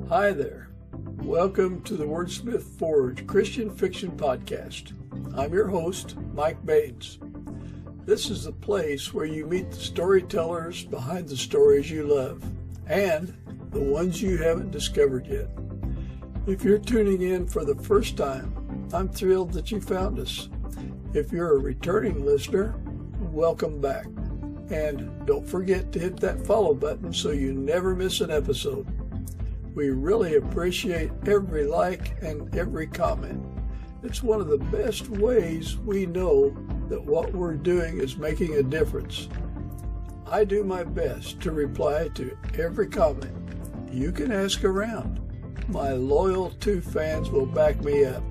Hi there. Welcome to the Wordsmith Forge Christian Fiction Podcast. I'm your host, Mike Baines. This is the place where you meet the storytellers behind the stories you love and the ones you haven't discovered yet. If you're tuning in for the first time, I'm thrilled that you found us. If you're a returning listener, welcome back. And don't forget to hit that follow button so you never miss an episode. We really appreciate every like and every comment. It's one of the best ways we know that what we're doing is making a difference. I do my best to reply to every comment. You can ask around. My loyal 2 fans will back me up.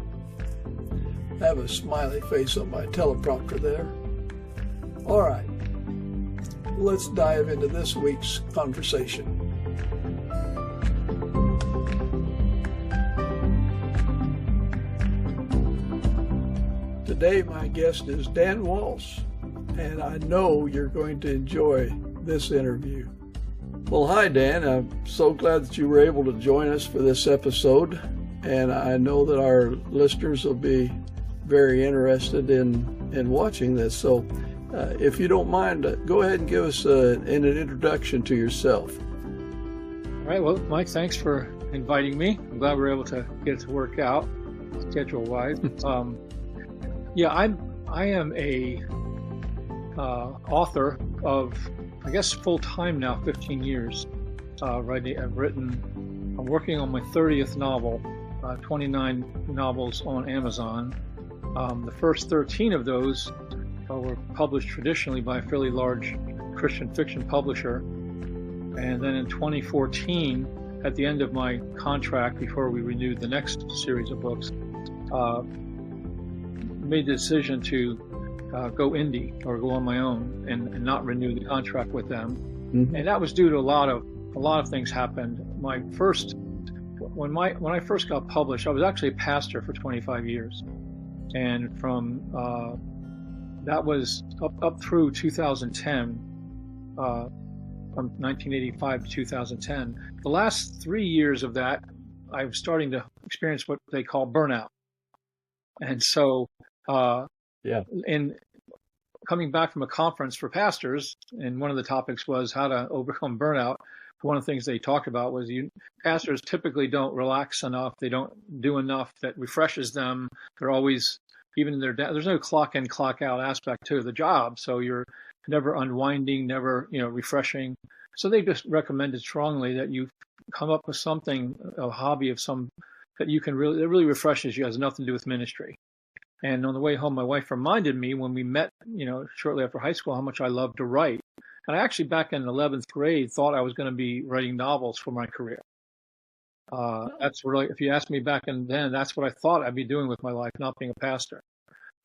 I have a smiley face on my teleprompter there. All right, let's dive into this week's conversation. Today, my guest is Dan Walsh, and I know you're going to enjoy this interview. Well, hi, Dan. I'm so glad that you were able to join us for this episode, and I know that our listeners will be very interested in watching this. So, if you don't mind, go ahead and give us an introduction to yourself. All right. Well, Mike, thanks for inviting me. I'm glad we were able to get it to work out schedule-wise. I am a author of, I guess, full-time now, 15 years. I'm working on my 30th novel, 29 novels on Amazon. The first 13 of those were published traditionally by a fairly large Christian fiction publisher. And then in 2014, at the end of my contract, before we renewed the next series of books, made the decision to go indie or go on my own and not renew the contract with them. Mm-hmm. And that was due to a lot of things happened. When I first got published, I was actually a pastor for 25 years. And from that was up through 2010, from 1985 to 2010. The last 3 years of that, I'm starting to experience what they call burnout. And so, in coming back from a conference for pastors, and one of the topics was how to overcome burnout. One of the things they talked about was pastors typically don't relax enough. They don't do enough that refreshes them. They're always, even in there's no clock in, clock out aspect to the job. So you're never unwinding, never, refreshing. So they just recommended strongly that you come up with something, a hobby of some that you can that really refreshes you, has nothing to do with ministry. And on the way home, my wife reminded me when we met, shortly after high school, how much I loved to write. And I actually, back in 11th grade, thought I was going to be writing novels for my career. That's really, if you asked me back then, that's what I thought I'd be doing with my life, not being a pastor.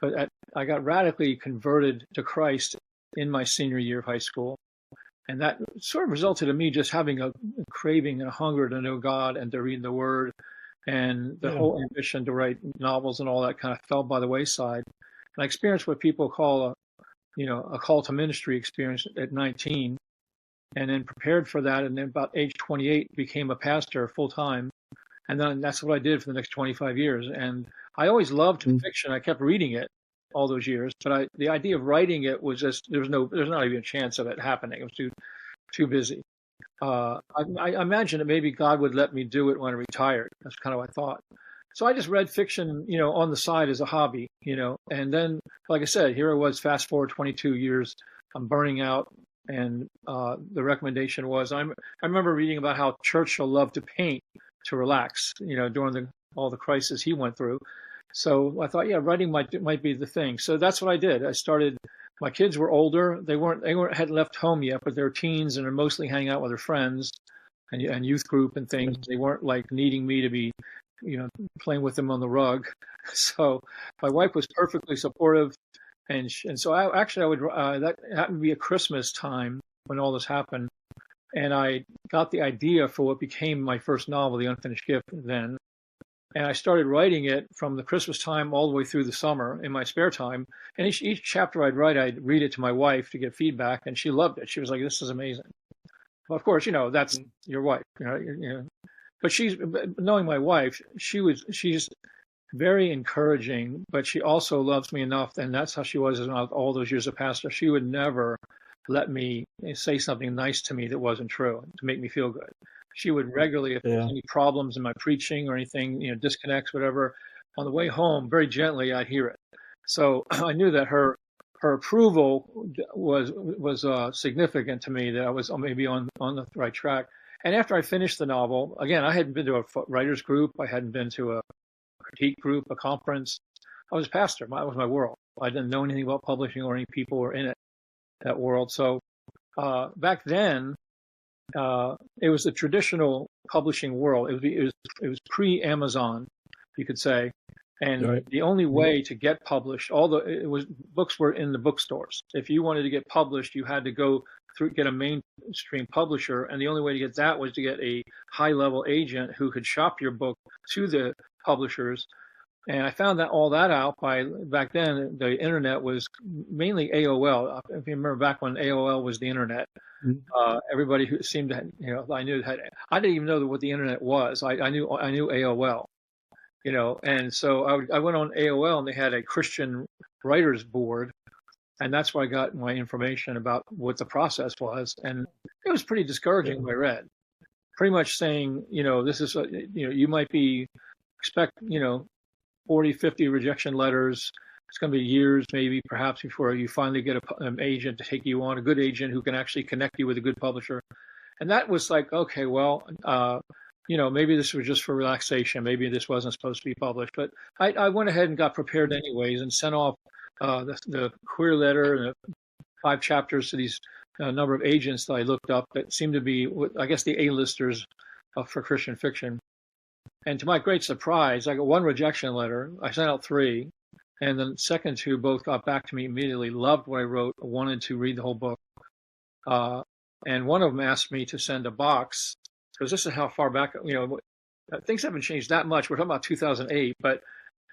But I got radically converted to Christ in my senior year of high school. And that sort of resulted in me just having a craving and a hunger to know God and to read the Word. And the whole ambition to write novels and all that kind of fell by the wayside. And I experienced what people call a call to ministry experience at 19, and then prepared for that. And then about age 28, became a pastor full time. And then that's what I did for the next 25 years. And I always loved fiction. I kept reading it all those years, but the idea of writing it was just, there's not even a chance of it happening. It was too busy. I imagine that maybe God would let me do it when I retired. That's kind of what I thought. So I just read fiction, on the side as a hobby, and then, like I said, here I was, fast forward 22 years, I'm burning out. And the recommendation was, I remember reading about how Churchill loved to paint to relax, during all the crisis he went through. So I thought, writing might be the thing. So that's what I did. I started. My kids were older. They hadn't left home yet, but they're teens and are mostly hanging out with their friends and youth group and things. They weren't like needing me to be, playing with them on the rug. So my wife was perfectly supportive, and so I would that happened to be at Christmas time when all this happened, and I got the idea for what became my first novel, The Unfinished Gift, then. And I started writing it from the Christmas time all the way through the summer in my spare time. And each chapter I'd write, I'd read it to my wife to get feedback, and she loved it. She was like, "This is amazing." Well, of course, that's your wife. But knowing my wife, she's very encouraging, but she also loves me enough, and that's how she was all those years of pastor. She would never let me say something nice to me that wasn't true to make me feel good. She would regularly, if there's any problems in my preaching or anything, disconnects, whatever, on the way home, very gently, I'd hear it. So I knew that her approval was significant to me, that I was maybe on the right track. And after I finished the novel, again, I hadn't been to a writer's group. I hadn't been to a critique group, a conference. I was a pastor. That was my world. I didn't know anything about publishing or any people who were in that world. So back then, it was the traditional publishing world. It was pre-Amazon, you could say. And the only way to get published, books were in the bookstores. If you wanted to get published, you had to go get a mainstream publisher, and the only way to get that was to get a high-level agent who could shop your book to the publishers. And I found all that out back then. The internet was mainly AOL. If you remember back when AOL was the internet, everybody who seemed to, I knew I didn't even know what the internet was. I knew AOL. And so I went on AOL, and they had a Christian writers board, and that's where I got my information about what the process was. And it was pretty discouraging when I read, pretty much saying, this is, you might expect, 40, 50 rejection letters. It's going to be years, maybe, perhaps, before you finally get an agent to take you on, a good agent who can actually connect you with a good publisher. And that was like, okay, well, maybe this was just for relaxation. Maybe this wasn't supposed to be published. But I went ahead and got prepared anyways and sent off the queer letter and the 5 chapters to these number of agents that I looked up that seemed to be, I guess, the A-listers for Christian fiction. And to my great surprise, I got 1 rejection letter. I sent out 3. And the second 2 both got back to me immediately, loved what I wrote, wanted to read the whole book. And one of them asked me to send a box, because this is how far back, things haven't changed that much. We're talking about 2008, but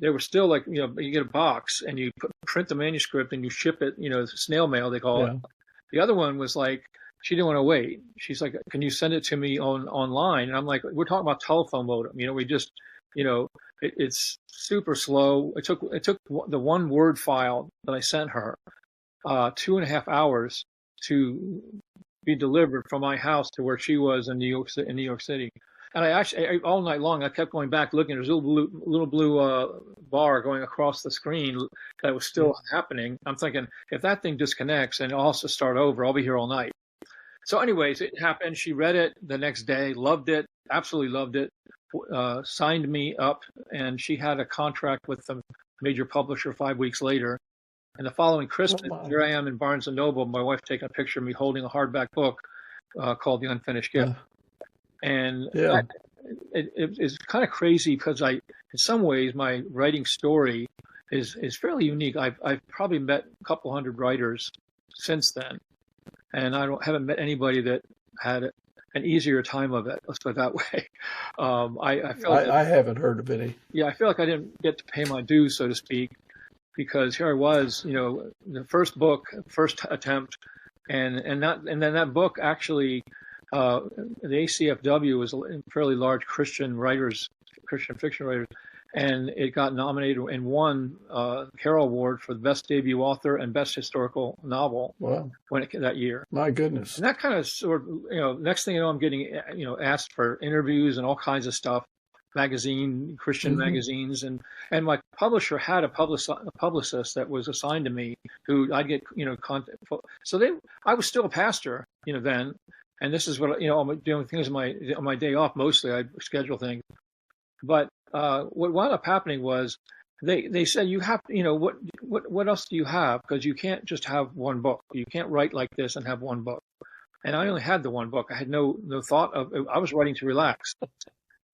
they were still like, you get a box and you print the manuscript and you ship it, snail mail, they call it. The other one was like, she didn't want to wait. She's like, can you send it to me online? And I'm like, we're talking about telephone modem. We just, it's super slow. It took the 1 Word file that I sent her 2.5 hours to be delivered from my house to where she was in New York City. And I actually, all night long, I kept going back looking. There's a little blue bar going across the screen that was still happening. I'm thinking, if that thing disconnects and I'll also start over, I'll be here all night. So anyways, it happened. She read it the next day, loved it, absolutely loved it, signed me up, and she had a contract with the major publisher 5 weeks later. And the following Christmas, here I am in Barnes & Noble, my wife taking a picture of me holding a hardback book called The Unfinished Gift. And it's kind of crazy because in some ways, my writing story is fairly unique. I've probably met a couple hundred writers since then, and haven't met anybody that had an easier time of it. Let's put it that way. I feel like I haven't heard of any. Yeah, I feel like I didn't get to pay my dues, so to speak, because here I was, the first book, first attempt, and then that book actually. The ACFW was a fairly large Christian fiction writers, and it got nominated and won Carroll Award for the Best Debut Author and Best Historical Novel. Wow! That year. My goodness! And that kind of sort of, next thing you know, I'm getting asked for interviews and all kinds of stuff, Christian magazines, and my publisher had a publicist that was assigned to me who I'd get content. So I was still a pastor then. And this is what, I'm doing things on my day off. Mostly I schedule things. But what wound up happening was they said, you have, what else do you have? Because you can't just have 1 book. You can't write like this and have 1 book. And I only had the 1 book. I had no thought of, I was writing to relax.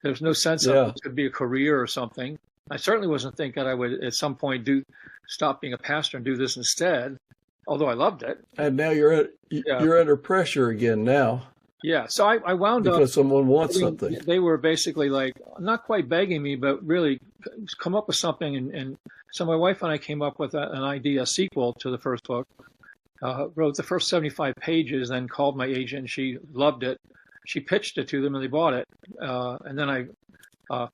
There was no sense of it could be a career or something. I certainly wasn't thinking I would at some point stop being a pastor and do this instead. Although I loved it. And now you're under pressure again now. Yeah. So I wound up. Because someone wants something. They were basically like, not quite begging me, but really come up with something. And so my wife and I came up with an idea, a sequel to the first book, wrote the first 75 pages, then called my agent. She loved it. she pitched it to them and they bought it. And then I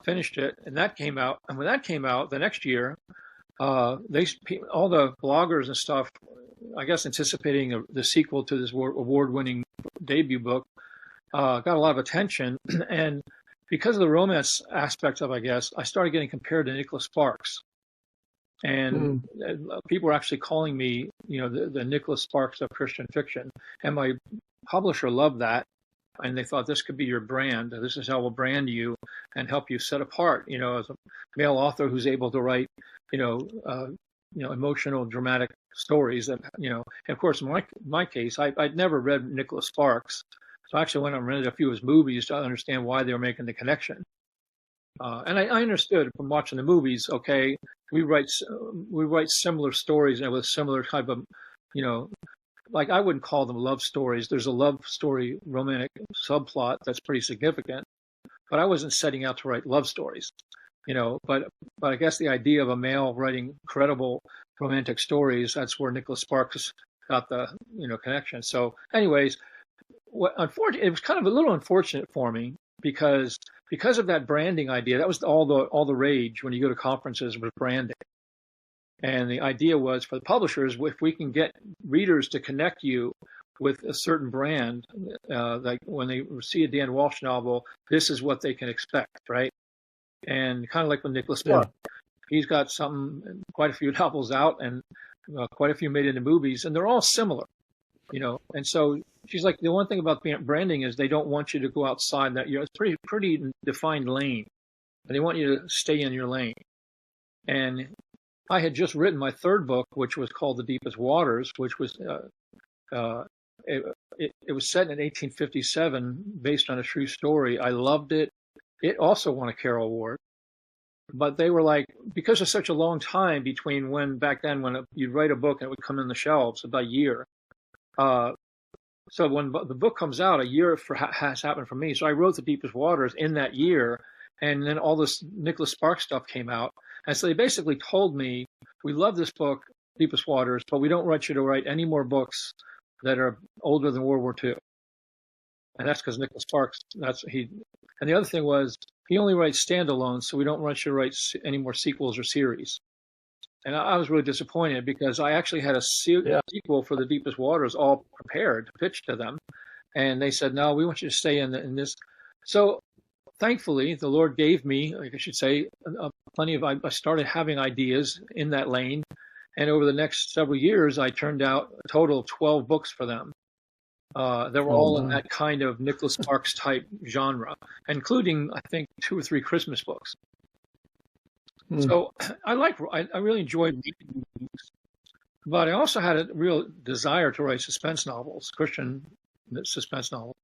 finished it, and that came out. And when that came out the next year, all the bloggers and stuff, I guess anticipating the sequel to this award-winning debut book, got a lot of attention. And because of the romance aspect of, I guess, I started getting compared to Nicholas Sparks. And people were actually calling me, the Nicholas Sparks of Christian fiction. And my publisher loved that. And they thought this could be your brand. This is how we'll brand you and help you set apart, as a male author who's able to write, emotional, dramatic stories that, and of course, in my case, I'd never read Nicholas Sparks. So I actually went and rented a few of his movies to understand why they were making the connection. And I understood from watching the movies, okay, we write similar stories and with similar type of, like I wouldn't call them love stories. There's a love story romantic subplot that's pretty significant, but I wasn't setting out to write love stories, but I guess the idea of a male writing credible romantic stories, that's where Nicholas Sparks got the, connection. So anyways, it was kind of a little unfortunate for me because of that branding idea. That was all the rage when you go to conferences with branding. And the idea was for the publishers, if we can get readers to connect you with a certain brand, like when they see a Dan Walsh novel, this is what they can expect, right? And kind of like with Nicholas Sparks, he's got quite a few novels out and quite a few made into movies, and they're all similar, And so she's like, the one thing about branding is they don't want you to go outside that. It's pretty defined lane, and they want you to stay in your lane. And I had just written my third book, which was called The Deepest Waters, which was it was set in 1857, based on a true story. I loved it. It also won a Carol Award. But they were like, because of such a long time between back then when you'd write a book and it would come in the shelves, about a year. So when the book comes out, a year has happened for me. So I wrote The Deepest Waters in that year, and then all this Nicholas Sparks stuff came out. And so they basically told me, we love this book, Deepest Waters, but we don't want you to write any more books that are older than World War II. And that's because Nicholas Sparks, and the other thing was, he only writes standalones, so we don't want you to write any more sequels or series. And I was really disappointed because I actually had a sequel for The Deepest Waters all prepared to pitch to them. And they said, no, we want you to stay in this. So thankfully, the Lord gave me, like I should say, I started having ideas in that lane. And over the next several years, I turned out a total of 12 books for them. They were all in that kind of Nicholas Sparks type genre, including, I think, 2 or 3 Christmas books. So I really enjoyed reading books, but I also had a real desire to write suspense novels, Christian suspense novels,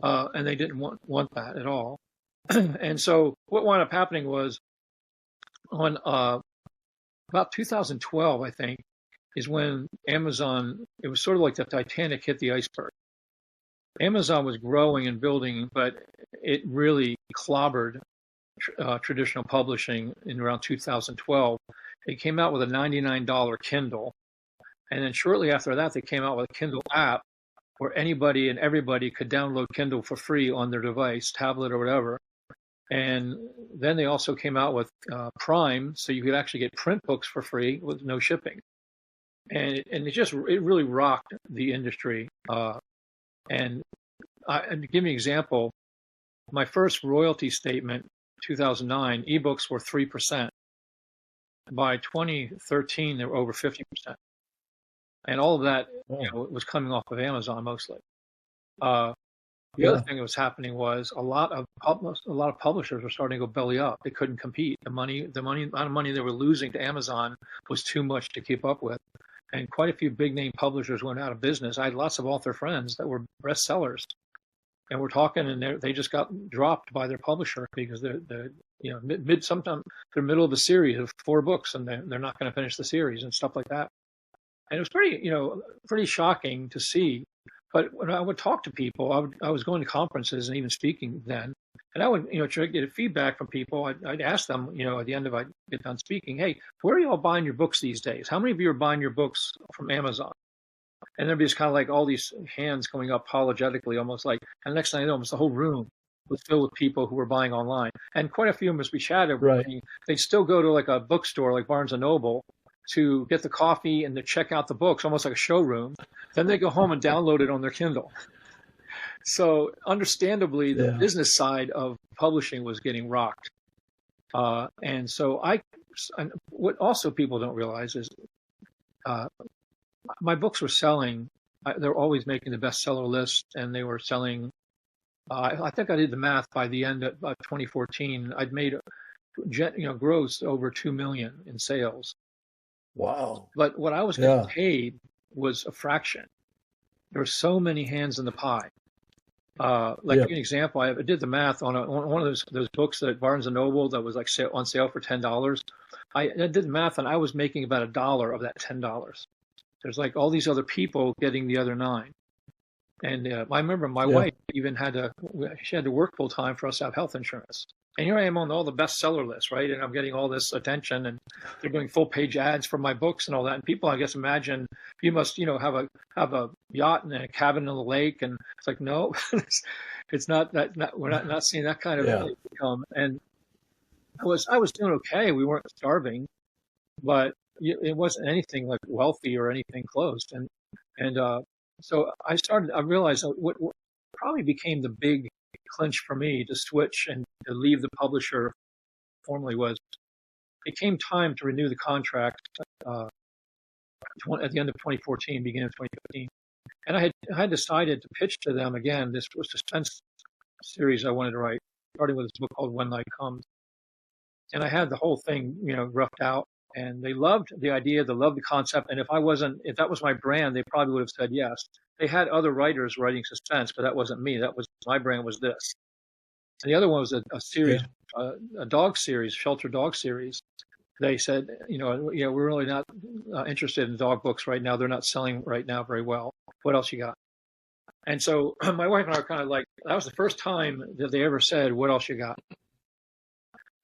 and they didn't want that at all. And so what wound up happening was on about 2012, I think, is when Amazon, it was sort of like the Titanic hit the iceberg. Amazon was growing and building, but it really clobbered traditional publishing in around 2012. They came out with a $99 Kindle. And then shortly after that, they came out with a Kindle app where anybody and everybody could download Kindle for free on their device, tablet or whatever. And then they also came out with Prime, so you could actually get print books for free with no shipping. And it really rocked the industry. And to give you an example, my first royalty statement, 2009, ebooks were 3%. By 2013, they were over 50%. And all of that was coming off of Amazon mostly. The other thing that was happening was a lot of publishers were starting to go belly up. They couldn't compete. The amount of money they were losing to Amazon was too much to keep up with. And quite a few big name publishers went out of business. I had lots of author friends that were bestsellers, and we're talking, and they just got dropped by their publisher because they're sometimes they're middle of a series of 4 books, and they're not going to finish the series and stuff like that. And it was pretty shocking to see. But when I would talk to people, I was going to conferences and even speaking then, and I would, try to get feedback from people. I'd ask them, at the end of I get done speaking, hey, where are you all buying your books these days? How many of you are buying your books from Amazon? And there'd be just kind of like all these hands coming up apologetically, almost like, and the next thing I know, almost the whole room was filled with people who were buying online. And quite a few of them, as we chatted, Right. they'd still go to like a bookstore like Barnes and Noble to get the coffee and to check out the books, almost like a showroom. Then they go home and download it on their Kindle. So understandably, the business side of publishing was getting rocked. And so what also people don't realize is my books were selling. They're always making the bestseller list, and they were selling. I think I did the math by the end of 2014. I'd made, gross over 2 million in sales. Wow! But what I was getting paid was a fraction. There were so many hands in the pie. Like an example, I did the math on one of those books at Barnes and Noble that was like on sale for $10. I did the math, and I was making about $1 of that $10. There's like all these other people getting the other 9. And I remember my wife even had to work full time for us to have health insurance. And here I am on all the bestseller lists, right? And I'm getting all this attention, and they're doing full page ads for my books and all that. And people, I guess, imagine you must, have a yacht and a cabin on the lake. And it's like, no, it's not that. We're not seeing that kind of income. And I was doing okay. We weren't starving, but it wasn't anything like wealthy or anything close. And so I realized what probably became the big clinch for me to switch and to leave the publisher formally was it came time to renew the contract at the end of 2014, beginning of 2015. And I had decided to pitch to them again. This was a suspense series I wanted to write, starting with this book called When Night Comes. And I had the whole thing, roughed out. And they loved the idea, they loved the concept. And if that was my brand, they probably would have said yes. They had other writers writing suspense, but that wasn't me. My brand was this. And the other one was a series, a dog series, shelter dog series. They said, we're really not interested in dog books right now. They're not selling right now very well. What else you got? And so my wife and I were kind of like, that was the first time that they ever said, what else you got?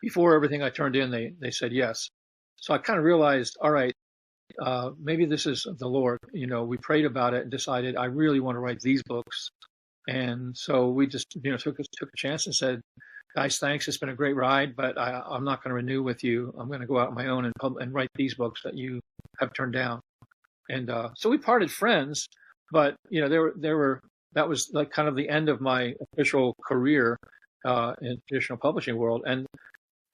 Before everything I turned in, they said yes. So I kind of realized, all right, maybe this is the Lord. We prayed about it and decided I really want to write these books. And so we just, took a chance and said, guys, thanks. It's been a great ride, but I'm not going to renew with you. I'm going to go out on my own and write these books that you have turned down. And so we parted friends, but that was like kind of the end of my official career in traditional publishing world. And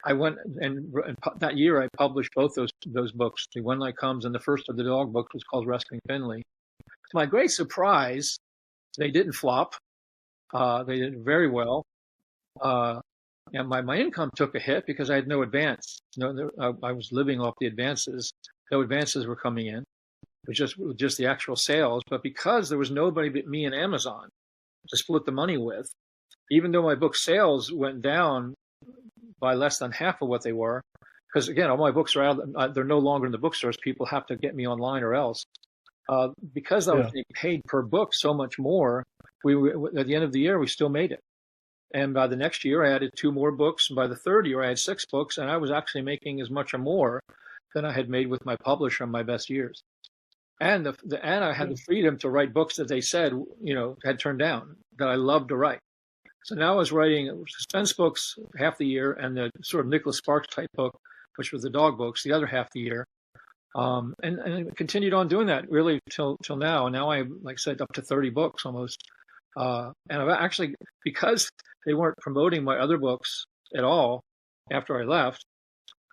I went and that year I published both those books. The When Night Comes and the first of the dog books was called Rescuing Finley. To my great surprise, they didn't flop. They did very well. And my income took a hit because I had no advance. I was living off the advances. No advances were coming in. It was just the actual sales. But because there was nobody but me and Amazon to split the money with, even though my book sales went down by less than half of what they were, because again, all my books are out. They're no longer in the bookstores. People have to get me online or else. Because I was getting paid per book so much more, at the end of the year, we still made it. And by the next year, I added 2 more books. And by the third year, I had 6 books. And I was actually making as much or more than I had made with my publisher in my best years. And I had the freedom to write books that they said, had turned down, that I loved to write. So now I was writing suspense books half the year and the sort of Nicholas Sparks type book, which was the dog books, the other half the year. And I continued on doing that really till now. And now I'm, like I said, up to 30 books almost. And I've actually, because they weren't promoting my other books at all after I left,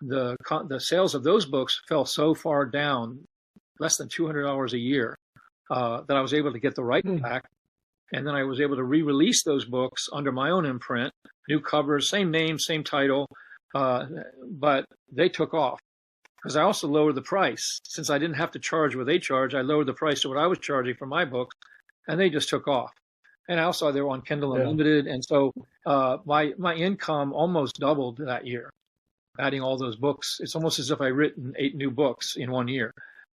the sales of those books fell so far down, less than $200 a year, that I was able to get the rights back. And then I was able to re-release those books under my own imprint, new covers, same name, same title, but they took off because I also lowered the price. Since I didn't have to charge what they charge, I lowered the price to what I was charging for my books, and they just took off. And also they were on Kindle Unlimited, and so my income almost doubled that year, adding all those books. It's almost as if I'd written 8 new books in 1 year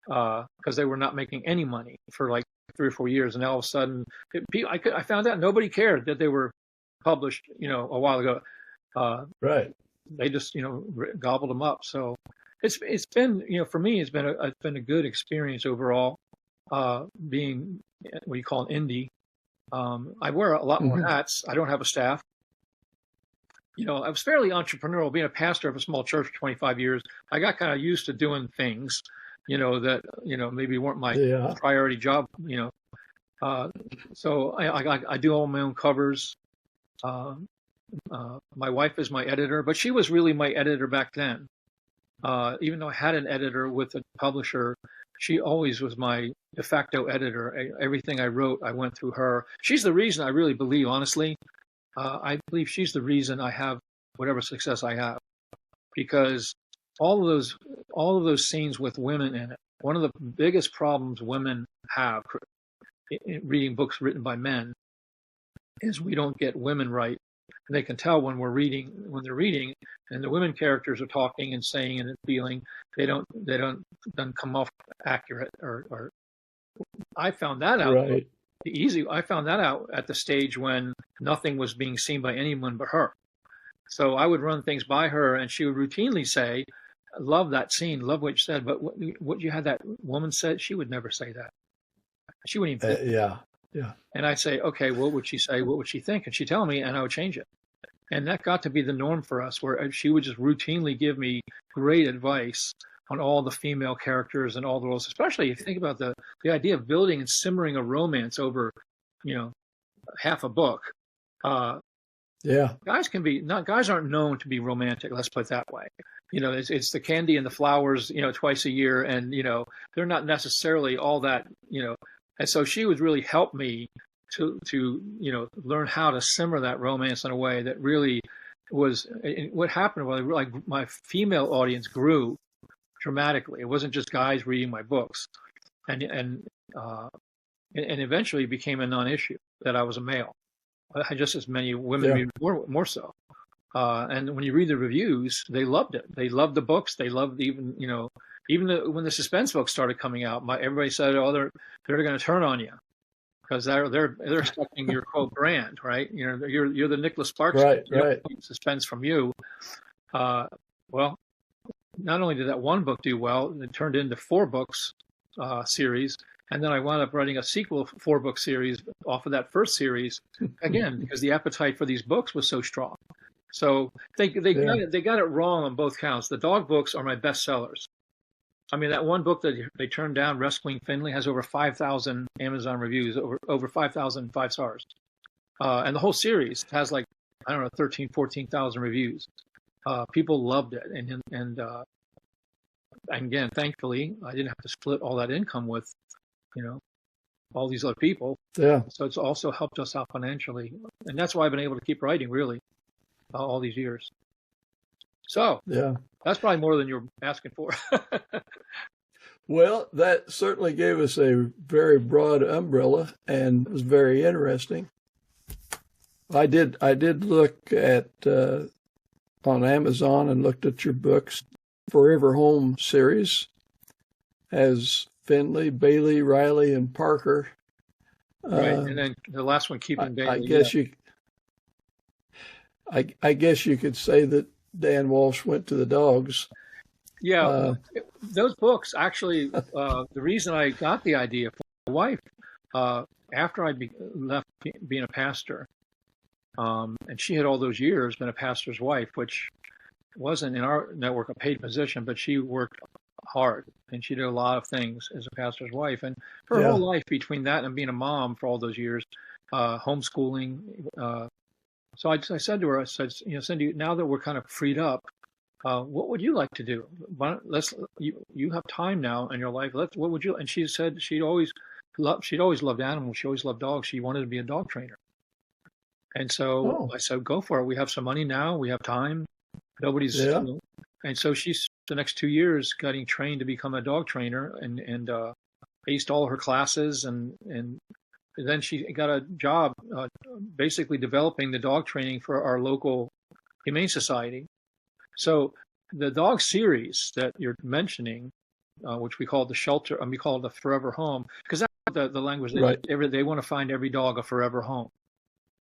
because they were not making any money for like 3 or 4 years, and all of a sudden, I found out nobody cared that they were published, a while ago. Right. They just, gobbled them up. So it's been, for me, it's been a good experience overall. being what you call an indie. I wear a lot more hats. I don't have a staff. I was fairly entrepreneurial. Being a pastor of a small church for 25 years, I got kind of used to doing things, that maybe weren't my priority job. So I do all my own covers. My wife is my editor, but she was really my editor back then. Even though I had an editor with a publisher, she always was my de facto editor. Everything I wrote, I went through her. She's the reason I really believe, honestly. I believe she's the reason I have whatever success I have, because all of those scenes with women in it. One of the biggest problems women have in reading books written by men is we don't get women right. And they can tell when they're reading, and the women characters are talking and saying and feeling, they don't come off accurate. Or I found that out. Right. I found that out at the stage when nothing was being seen by anyone but her. So I would run things by her, and she would routinely say, "Love that scene, love what you said, but what you had that woman said, she would never say that. She wouldn't even." Yeah. And I'd say, "Okay, what would she say? What would she think?" And she'd tell me, and I would change it. And that got to be the norm for us, where she would just routinely give me great advice on all the female characters and all the roles, especially if you think about the idea of building and simmering a romance over, half a book. Guys aren't known to be romantic. Let's put it that way. It's the candy and the flowers, twice a year, and they're not necessarily all that, And so she would really help me to learn how to simmer that romance in a way that really was. What happened was, like, my female audience grew dramatically. It wasn't just guys reading my books, and eventually it became a non-issue that I was a male. I had just as many women read, more so. And when you read the reviews, they loved it. They loved the books. They loved when the suspense books started coming out. Everybody said, "Oh, they're going to turn on you because they're expecting your quote brand, right? You're the Nicholas Sparks, right? Suspense from you." Well, not only did that one book do well, it turned into 4 books series. And then I wound up writing a sequel 4-book series off of that first series, again, because the appetite for these books was so strong. So they got it wrong on both counts. The dog books are my best sellers. I mean, that one book that they turned down, Rescuing Finley, has over 5,000 Amazon reviews, over 5,000 5 stars. And the whole series has 13, 14,000 reviews. People loved it. And again, thankfully, I didn't have to split all that income with all these other people. Yeah. So it's also helped us out financially. And that's why I've been able to keep writing, really, all these years. So that's probably more than you're asking for. Well, that certainly gave us a very broad umbrella and was very interesting. I did look at on Amazon and looked at your books. Forever Home series has Finley, Bailey, Riley, and Parker. Right, and then the last one, Keeping Bailey. I guess you could say that Dan Walsh went to the dogs. Yeah, those books actually. The reason I got the idea for my wife, after I left being a pastor, and she had all those years been a pastor's wife, which wasn't in our network a paid position, but she worked hard and she did a lot of things as a pastor's wife. And her whole life, between that and being a mom for all those years, homeschooling. So I said to her, I said, Cindy, now that we're kind of freed up, what would you like to do? You have time now in your life. What would you? And she said she'd always loved animals. She always loved dogs. She wanted to be a dog trainer. And so I said, go for it. We have some money now. We have time. Nobody's. And so she's the next 2 years getting trained to become a dog trainer and aced all her classes and then she got a job basically developing the dog training for our local Humane Society. So the dog series that you're mentioning, which we call the shelter, and we call it the Forever Home, because that's the language they want to find every dog a forever home,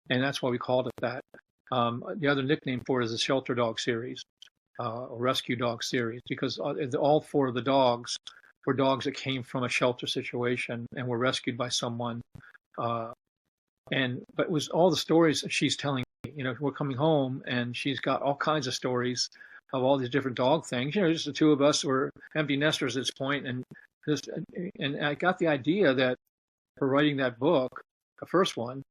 and that's why we called it that. The other nickname for it is the Shelter Dog series, or Rescue Dog series, because all 4 of the dogs were dogs that came from a shelter situation and were rescued by someone. But it was all the stories that she's telling me. We're coming home and she's got all kinds of stories of all these different dog things. Just the two of us were empty nesters at this point, and I got the idea that for writing that book, the first one,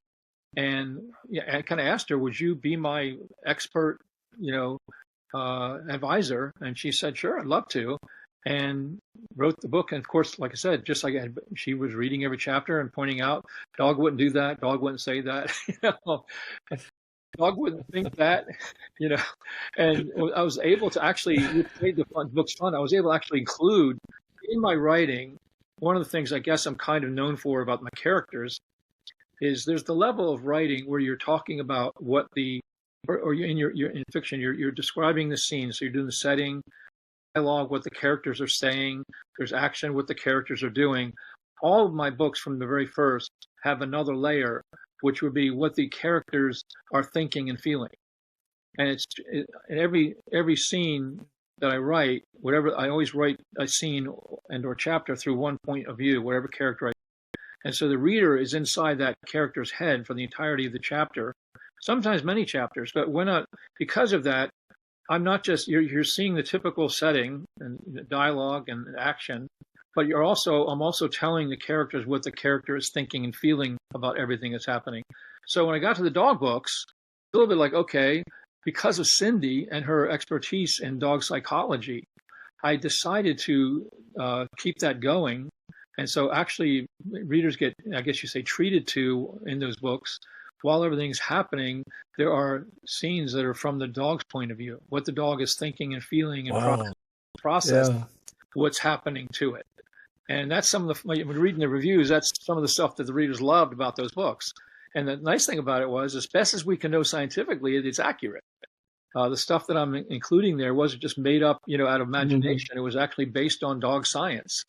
and I kind of asked her, "Would you be my expert, advisor?" And she said, "Sure, I'd love to." And wrote the book. And of course, like I said, just like she was reading every chapter and pointing out, dog wouldn't do that, dog wouldn't say that, dog wouldn't think that, And I was able to actually, made the book's fun. I was able to actually include in my writing, one of the things I guess I'm kind of known for about my characters is there's the level of writing where you're talking about what or you're in fiction, you're describing the scene. So you're doing the setting, dialogue, what the characters are saying, there's action, what the characters are doing. All of my books from the very first have another layer, which would be what the characters are thinking and feeling. And in every scene that I write, I always write a scene and or chapter through one point of view, whatever character and so the reader is inside that character's head for the entirety of the chapter, sometimes many chapters. But because of that, I'm not just, you're seeing the typical setting and dialogue and action, but I'm also telling the characters what the character is thinking and feeling about everything that's happening. So when I got to the dog books, a little bit like, okay, because of Cindy and her expertise in dog psychology, I decided to keep that going. And so actually readers get, I guess you say, treated to in those books. While everything's happening, there are scenes that are from the dog's point of view, what the dog is thinking and feeling and process what's happening to it. And that's some of when reading the reviews, that's some of the stuff that the readers loved about those books. And the nice thing about it was, as best as we can know scientifically, it's accurate. The stuff that I'm including there wasn't just made up, out of imagination. Mm-hmm. It was actually based on dog science.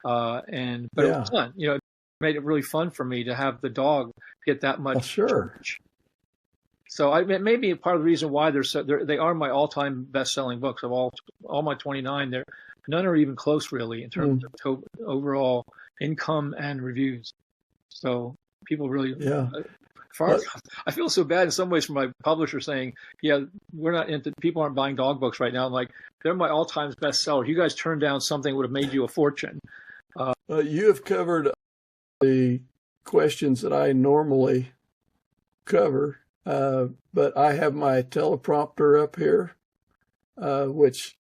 But it was fun. It made it really fun for me to have the dog get that much. Sure. So it may be part of the reason why they are my all-time best-selling books of all my 29. None are even close, really, in terms of overall income and reviews. So people really, I feel so bad in some ways for my publisher saying, people aren't buying dog books right now. I'm like, they're my all-time bestseller. You guys turned down something that would have made you a fortune. You have covered the questions that I normally cover, but I have my teleprompter up here, which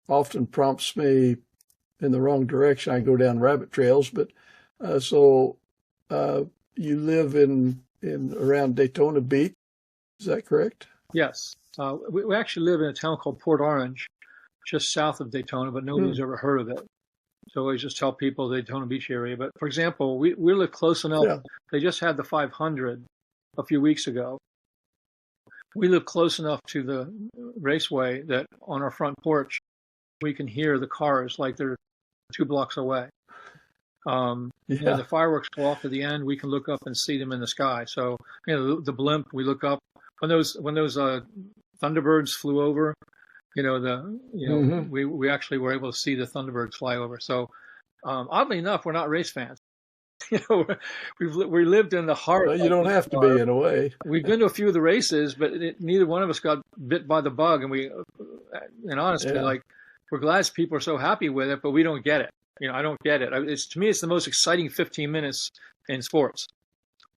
often prompts me in the wrong direction. I go down rabbit trails, but so you live in around Daytona Beach, is that correct? Yes. We actually live in a town called Port Orange, just south of Daytona, but nobody's ever heard of it. So I always just tell people the Daytona Beach area. But for example, we live close enough. Yeah. They just had the 500 a few weeks ago. We live close enough to the raceway that on our front porch, we can hear the cars like they're 2 blocks away. When the fireworks go off at the end, we can look up and see them in the sky. So, the blimp, we look up when those Thunderbirds flew over, we actually were able to see the Thunderbirds fly over. So, oddly enough, we're not race fans. We lived in the heart. Well, you don't have to be in a way. We've been to a few of the races, but neither one of us got bit by the bug. And honestly, we're glad people are so happy with it, but we don't get it. I don't get it. To me, it's the most exciting 15 minutes in sports.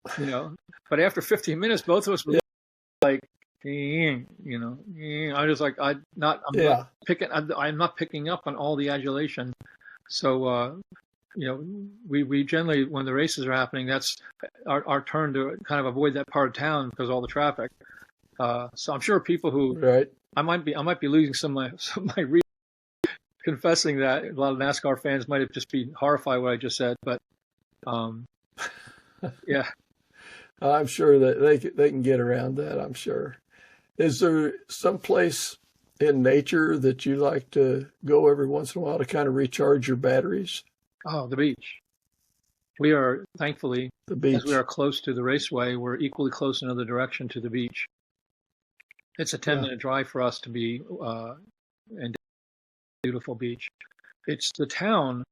But after 15 minutes, both of us were like, I was like, I'm not picking up on all the adulation. So, we generally, when the races are happening, that's our turn to kind of avoid that part of town because of all the traffic. So I'm sure people who I might be losing some of my readers confessing that a lot of NASCAR fans might have just been horrified what I just said, but I'm sure that they can get around that. I'm sure. Is there some place in nature that you like to go every once in a while to kind of recharge your batteries? Oh, the beach. We are, thankfully, as we are close to the raceway, we're equally close in another direction to the beach. It's a 10-minute drive for us to be in beautiful beach. It's the town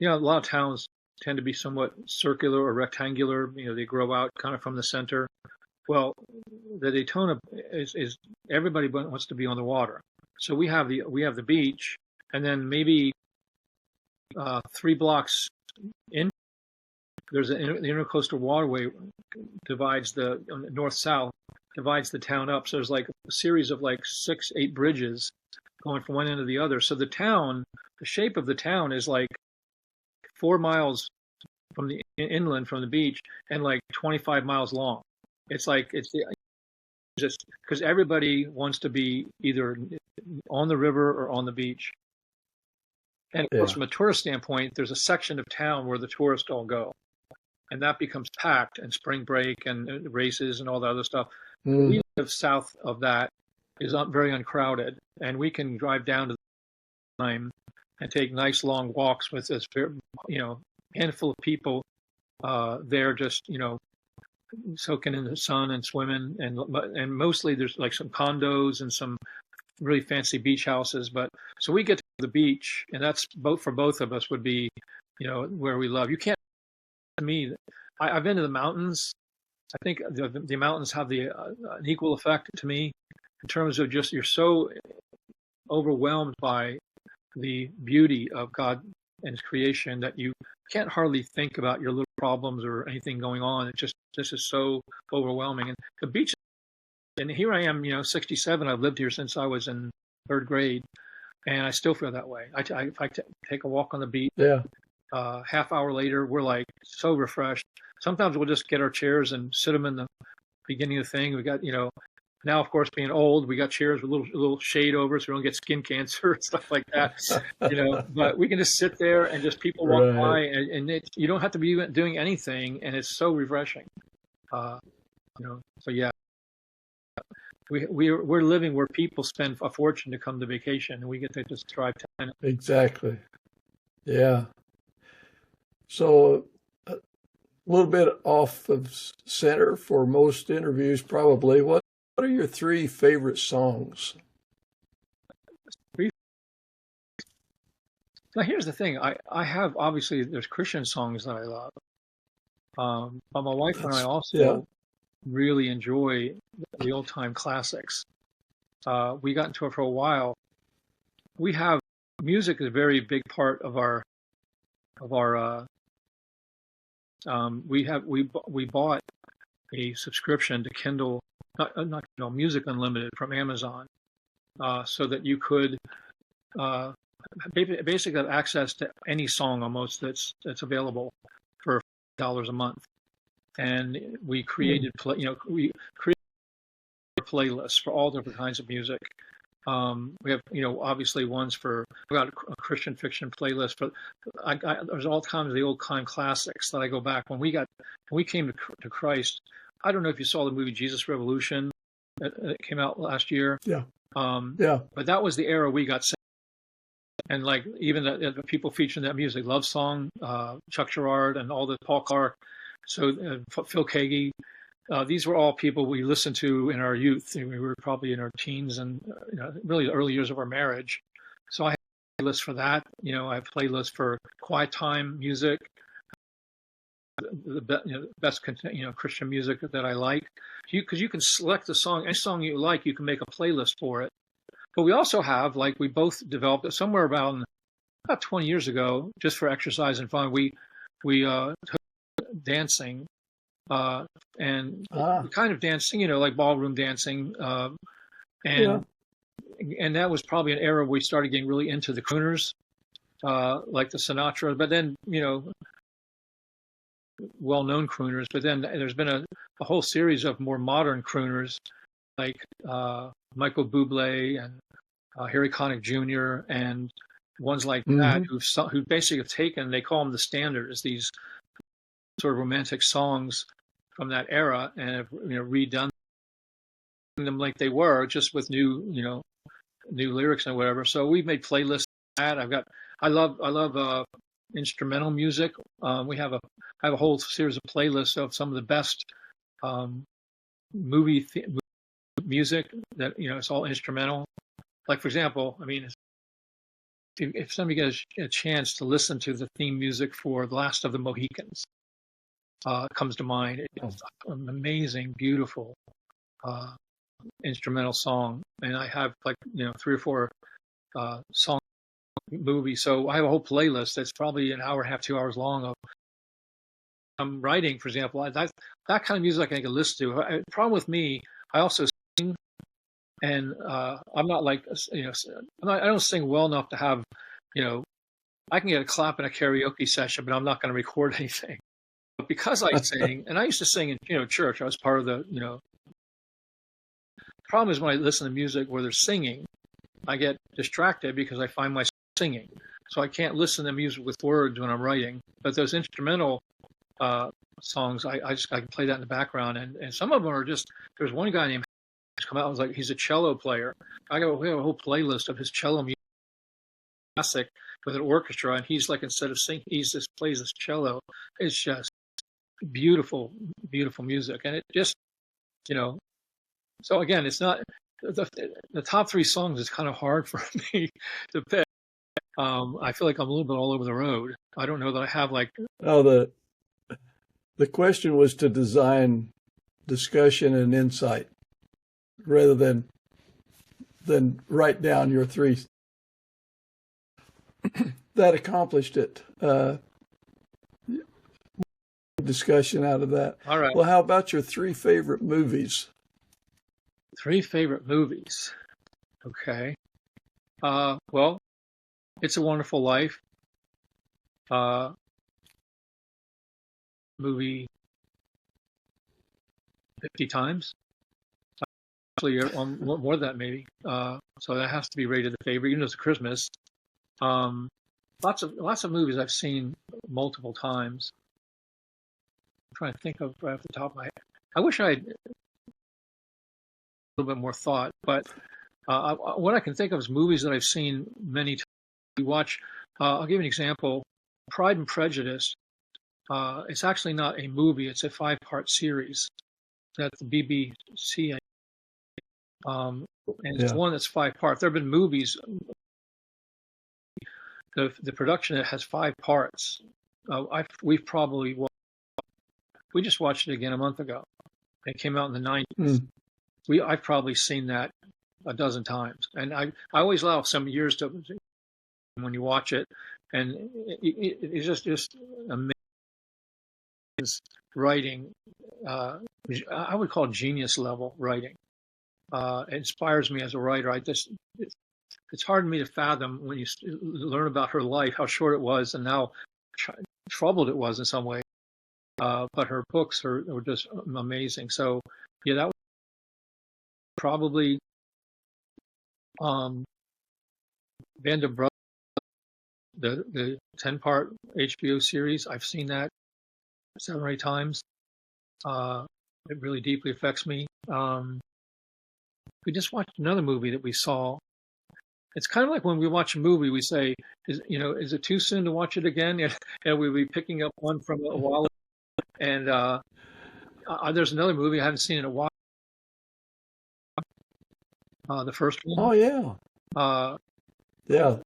a lot of towns tend to be somewhat circular or rectangular. They grow out kind of from the center. Well, the Daytona is everybody wants to be on the water. So we have the beach, and then maybe 3 blocks in, there's the intercoastal waterway divides the north-south, divides the town up. So there's like a series of like 6, 8 bridges going from one end to the other. So the shape of the town is like 4 miles from the inland from the beach and like 25 miles long. It's just because everybody wants to be either on the river or on the beach. And of course, from a tourist standpoint, there's a section of town where the tourists all go, and that becomes packed, and spring break and races and all the other stuff. We live south of that, is very uncrowded, and we can drive down to the time and take nice long walks with this, handful of people there, just soaking in the sun and swimming, and mostly there's like some condos and some really fancy beach houses. But so we get to the beach, and that's for both of us would be, where we love. You can't. To me, I've been to the mountains. I think the mountains have an equal effect to me in terms of just you're so overwhelmed by the beauty of God and His creation that you can't hardly think about your little problems or anything going on. This is so overwhelming. And the beach, and here I am, 67. I've lived here since I was in 3rd grade, and I still feel that way. If I take a walk on the beach, half hour later, we're like so refreshed. Sometimes we'll just get our chairs and sit them in the beginning of the thing. We got, now of course being old, we got chairs with a little shade over so we don't get skin cancer and stuff like that. But we can just sit there and just people walk by, and you don't have to be doing anything, and it's so refreshing. So yeah, we're living where people spend a fortune to come to vacation, and we get to just drive 10. Exactly. Yeah. So a little bit off of center for most interviews, probably. What are your 3 favorite songs? Now, here's the thing. I have, obviously, there's Christian songs that I love. But my wife and I also really enjoy the old-time classics. We got into it for a while. Music is a very big part of our we bought a subscription to Kindle, not Music Unlimited from Amazon, so that you could basically have access to any song almost that's available for $1 a month. And we created we created playlists for all different kinds of music. We have, obviously ones we got a Christian fiction playlist, but there's all kinds of the old time classics that I go back. When we came to Christ, I don't know if you saw the movie Jesus Revolution that came out last year. Yeah. But that was the era we got saved. And like even the people featuring that music, Love Song, Chuck Girard, and all the Paul Clark, so Phil Keaggy. These were all people we listened to in our youth. We were probably in our teens and really the early years of our marriage. So I have a playlist for that. I have playlists for quiet time music, the best Christian music that I like. Because you can select the song, any song you like, you can make a playlist for it. But we also have, like we both developed it somewhere about 20 years ago, just for exercise and fun. We took dancing. And kind of dancing, like ballroom dancing, and that was probably an era where we started getting really into the crooners, like the Sinatra, but then well-known crooners. But then there's been a whole series of more modern crooners, like Michael Bublé and Harry Connick Jr. and ones like that, who basically have taken, they call them the standards, these sort of romantic songs from that era, and have redone them like they were, just with new lyrics and whatever. So we've made playlists of that. I love instrumental music. I have a whole series of playlists of some of the best movie music that it's all instrumental. Like for example, if somebody gets a chance to listen to the theme music for The Last of the Mohicans, it comes to mind. It's an amazing, beautiful instrumental song, and I have 3 or 4 song movies. So I have a whole playlist that's probably an hour and a half, 2 hours long. Of I'm writing, for example, that kind of music I can listen to. The problem with me, I also sing, and I'm not like I don't sing well enough to have I can get a clap in a karaoke session, but I'm not going to record anything. But because I sing, and I used to sing in church, I was part of the The problem is when I listen to music where they're singing, I get distracted because I find myself singing. So I can't listen to music with words when I'm writing. But those instrumental songs, I can play that in the background. And some of them are just, there's one guy named who's come out, and was like, he's a cello player. We have a whole playlist of his cello music, classic, with an orchestra. And he's like, instead of singing, he just plays this cello. It's just beautiful, beautiful music. And it just, so again, it's not the top 3 songs is kind of hard for me to pick. I feel like I'm a little bit all over the road. I don't know that I have the question was to design discussion and insight rather than write down your 3. That accomplished it. Discussion out of that. All right. Well, how about your 3 favorite movies? 3 favorite movies. Okay. Well, It's a Wonderful Life. Movie 50 times. Actually, more than that maybe. So that has to be rated the favorite, even though it's Christmas. Lots of movies I've seen multiple times. I'm trying to think of right off the top of my head. I wish I had a little bit more thought, but what I can think of is movies that I've seen many times. We watch. I'll give you an example. Pride and Prejudice. It's actually not a movie. It's a 5-part series that the BBC. And it's one that's 5 parts. There have been movies. The production it has 5 parts. We've probably we just watched it again a month ago. It came out in the 90s. I've probably seen that a dozen times, and I always allow some years to when you watch it, and it's just amazing writing. I would call it genius level writing. It inspires me as a writer. It's hard for me to fathom when you learn about her life, how short it was, and how troubled it was in some way. But her books were just amazing. So, yeah, that was probably Band of Brothers, the 10-part HBO series. I've seen that 7 or 8 times. It really deeply affects me. We just watched another movie that we saw. It's kind of like when we watch a movie, we say, is it too soon to watch it again? And we'll be picking up one from a while. And there's another movie I haven't seen in a while. The first one. Oh, yeah. Yeah.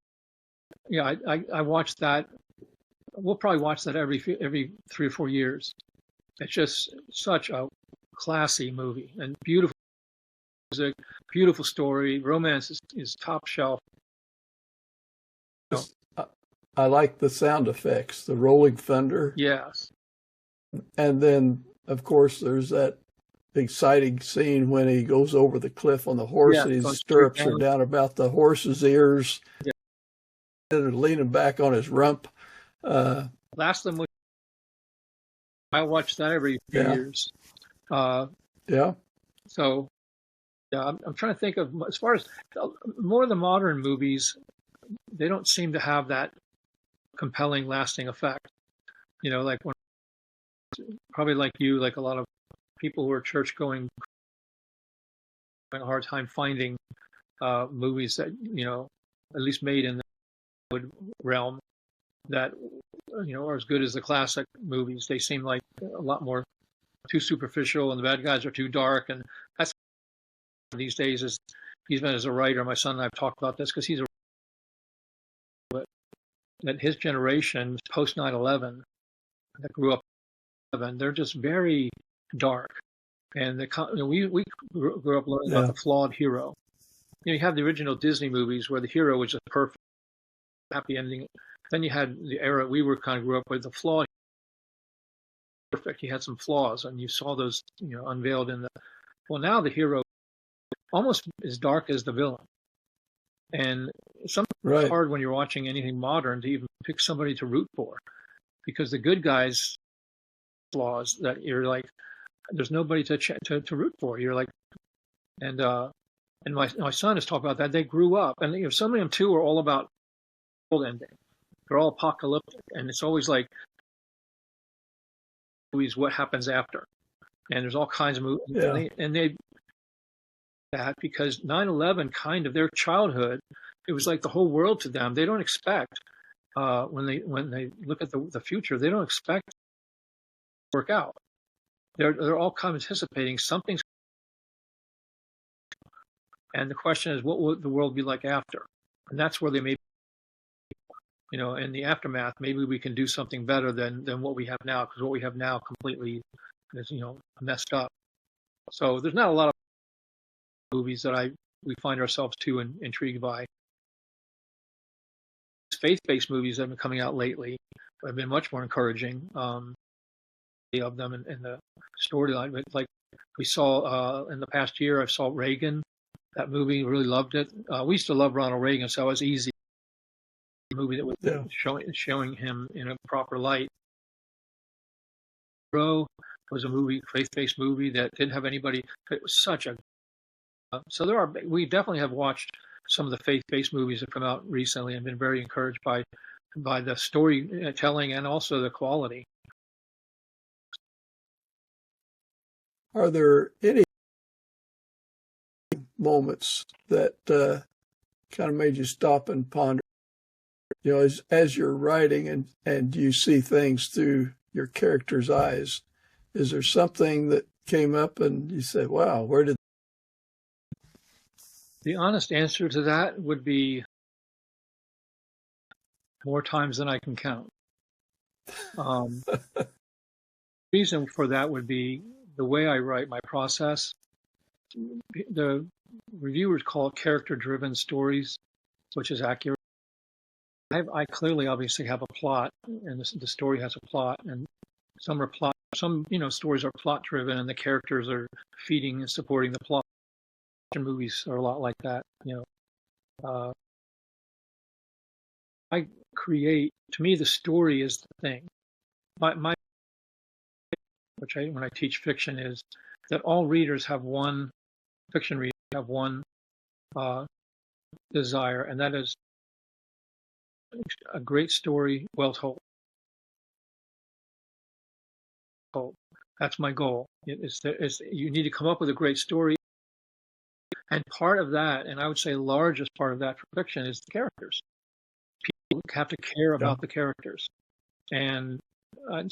Yeah, I watched that. We'll probably watch that every 3 or 4 years. It's just such a classy movie and beautiful music, beautiful story. Romance is top shelf. I like the sound effects, the rolling thunder. Yes. And then, of course, there's that exciting scene when he goes over the cliff on the horse and his stirrups are down about the horse's ears. Yeah. And leaning back on his rump. Last of them, I watch that every few years. Yeah. So, yeah, I'm trying to think of, as far as more of the modern movies, they don't seem to have that compelling, lasting effect. Like when, probably like you, like a lot of people who are church going, having a hard time finding movies that, at least made in the realm that, are as good as the classic movies. They seem like a lot more too superficial, and the bad guys are too dark. And that's these days, is he's been as a writer. My son and I have talked about this because he's a that his generation, post 9/11, that grew up, they're just very dark. And we grew up learning about the flawed hero. You have the original Disney movies where the hero was just perfect, happy ending. Then you had the era we were kind of grew up with, the flawed, perfect. He had some flaws, and you saw those, unveiled in the. Well, now the hero almost as dark as the villain, and sometimes it's hard when you're watching anything modern to even pick somebody to root for, because the good guys flaws that you're like, there's nobody to root for. You're like, and my son has talked about that. They grew up, and some of them too are all about world ending. They're all apocalyptic, and it's always like movies, what happens after, and there's all kinds of movies, and they that because 9/11 kind of their childhood, it was like the whole world to them. They don't expect when they look at the future, they don't expect it to work out. They're all kind of anticipating something's, and the question is, what will the world be like after? And that's where they may, in the aftermath, maybe we can do something better than what we have now, because what we have now completely is, messed up. So there's not a lot of movies that we find ourselves too intrigued by. Faith-based movies that have been coming out lately have been much more encouraging of them in the storyline. But like we saw in the past year, I saw Reagan. That movie, really loved it. We used to love Ronald Reagan, so it was easy. A movie that was showing him in a proper light. Row was a movie, faith-based movie that didn't have anybody. It was such a so we definitely have watched some of the faith-based movies that come out recently and been very encouraged by the storytelling and also the quality. Are there any moments that kind of made you stop and ponder? As you're writing and you see things through your character's eyes, is there something that came up and you said, wow, where did... The honest answer to that would be more times than I can count. The reason for that would be the way I write, my process. The reviewers call it character-driven stories, which is accurate. I clearly, obviously, have a plot, and the story has a plot, and some are plot. Some, stories are plot-driven, and the characters are feeding and supporting the plot. Movies are a lot like that. I create. To me, the story is the thing. My which when I teach fiction is that all readers have one. Fiction readers have one desire, and that is a great story well told. That's my goal. You need to come up with a great story. And part of that, and I would say the largest part of that for fiction, is the characters. People have to care about the characters. And a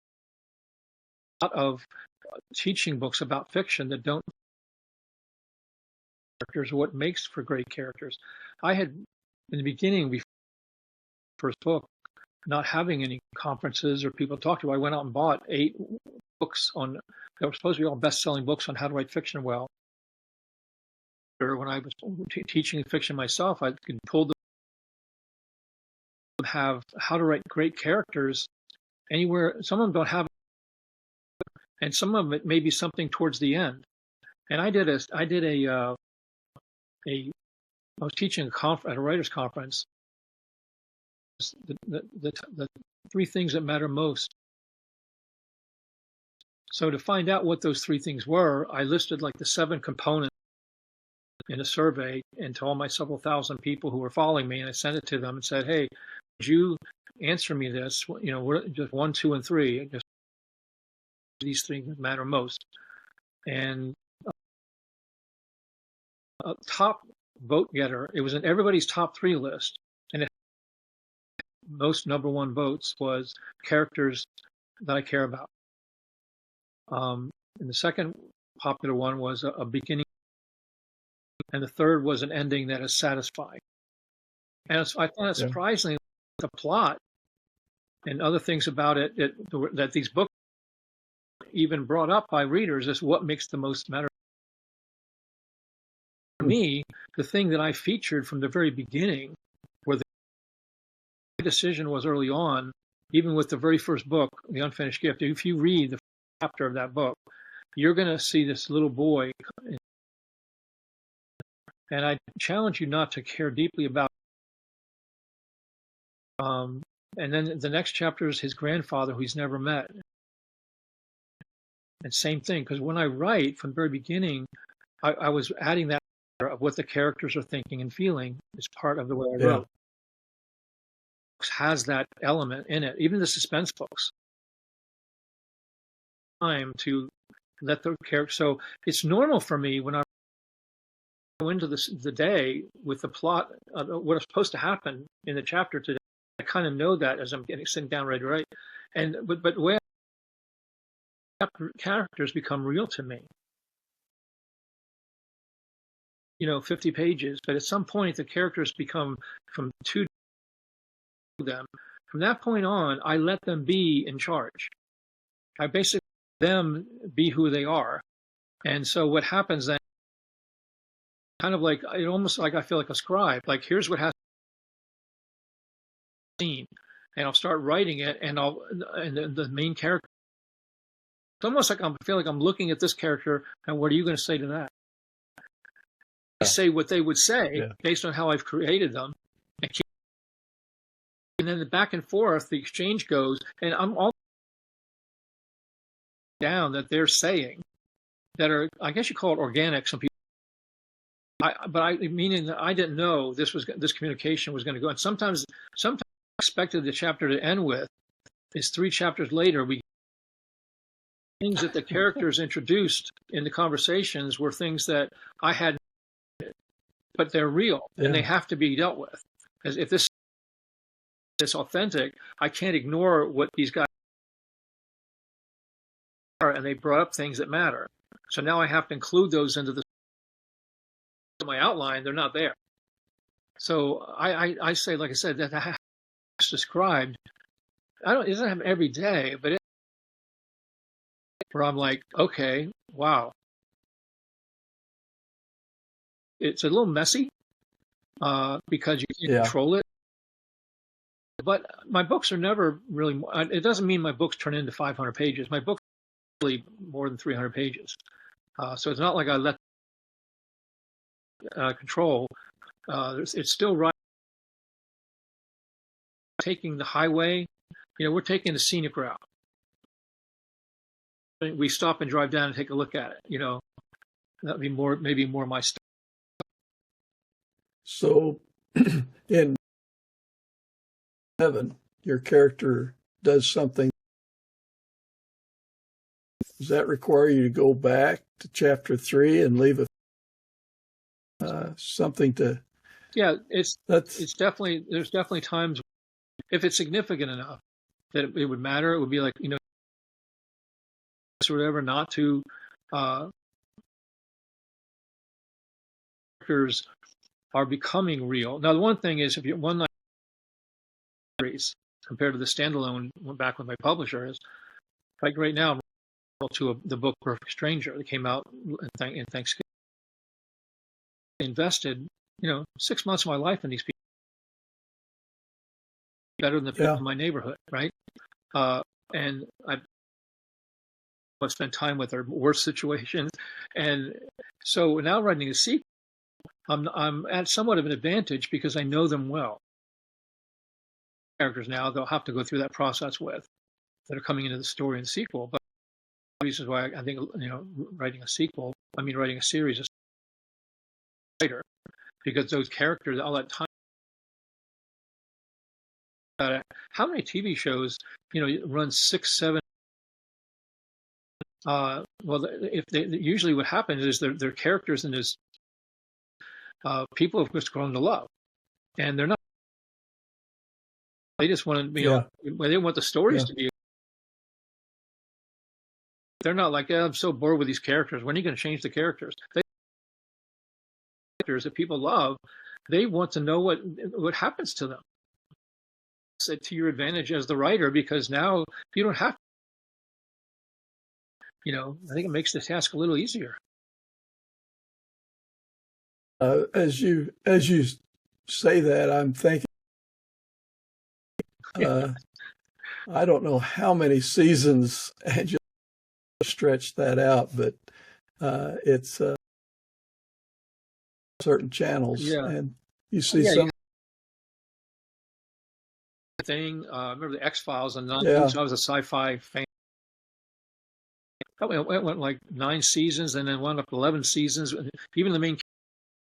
lot of teaching books about fiction that don't characters are what makes for great characters. I had, in the beginning, before the first book, not having any conferences or people to talk to, I went out and bought 8 books that were supposed to be all best-selling books on how to write fiction well. When I was teaching fiction myself, I could pull them, have how to write great characters anywhere. Some of them don't have, and some of it may be something towards the end. And I was teaching at a writers' conference. The 3 things that matter most. So to find out what those 3 things were, I listed like the 7 components in a survey, and to all my several thousand people who were following me, and I sent it to them and said, "Hey, would you answer me this? Just 1, 2, and 3. Just these things that matter most." And a top vote getter, it was in everybody's top 3 list, and most number 1 votes was characters that I care about. And the second popular one was a beginning. And the third was an ending that is satisfying. And I found it surprising, the plot and other things about it that these books even brought up by readers is what makes the most matter. For me, the thing that I featured from the very beginning, where the decision was early on, even with the very first book, The Unfinished Gift, if you read the first chapter of that book, you're going to see this little boy. And I challenge you not to care deeply about and then the next chapter is his grandfather, who he's never met. And same thing, because when I write from the very beginning, I was adding that of what the characters are thinking and feeling as part of the way I wrote. Has that element in it. Even the suspense books. Time to let the character. So it's normal for me when I go into the day with the plot, what is supposed to happen in the chapter today. I kind of know that as I'm sitting down ready to write. And but the way characters become real to me. 50 pages, but at some point the characters become from two to them. From that point on, I let them be in charge. I basically let them be who they are. And so what happens then, kind of like, almost like I feel like a scribe, like here's what has to be seen. And I'll start writing it, and the main character, it's almost like I feel like I'm looking at this character, and what are you going to say to that? I say what they would say based on how I've created them. And then the back and forth, the exchange goes, and I'm all down that they're saying that are, I guess you call it organic, some people. Meaning that I didn't know this communication was going to go. And sometimes I expected the chapter to end with is 3 chapters later, things that the characters introduced in the conversations were things that I had, but they're real and they have to be dealt with. As if this is authentic, I can't ignore what these guys are, and they brought up things that matter. So now I have to include those into my outline. They're not there. So I say, like I said, that I described. It doesn't happen every day, but where I'm like, okay, wow. It's a little messy because you can't control it. But my books are never really, it doesn't mean my books turn into 500 pages. My books are really more than 300 pages. So it's not like I let control. It's still right. Taking the highway, we're taking the scenic route. We stop and drive down and take a look at it. That'd be maybe more my style. So in 7, your character does something. Does that require you to go back to chapter 3 and leave something to? Yeah, it's definitely, there's definitely times if it's significant enough that it would matter. It would be like, or whatever, not to characters are becoming real. Now, the one thing is, if you're one night series compared to the standalone went back with my publisher, is like right now I'm to the book Perfect Stranger that came out in Thanksgiving. I invested 6 months of my life in these people, better than the people in my neighborhood, right? And I spent time with their worst situations, and so now writing a sequel, I'm at somewhat of an advantage because I know them well. Characters now they'll have to go through that process with that are coming into the story in the sequel. But reasons why I think writing a series is later, because those characters all that time. How many TV shows run 6, 7? Well, if usually what happens is their characters in this people have just grown to love, and they're not. They just want to, they want the stories to be. They're not like, I'm so bored with these characters. When are you going to change the characters? Characters that people love, they want to know what happens to them. it to your advantage as the writer, because now you don't have, I think it makes the task a little easier. As you say that, I'm thinking, I don't know how many seasons and just stretch that out, but it's certain channels, and you see some thing. Remember the X-Files on 9? So I was a sci-fi fan. It went like 9 seasons, and then went up 11 seasons. Even the main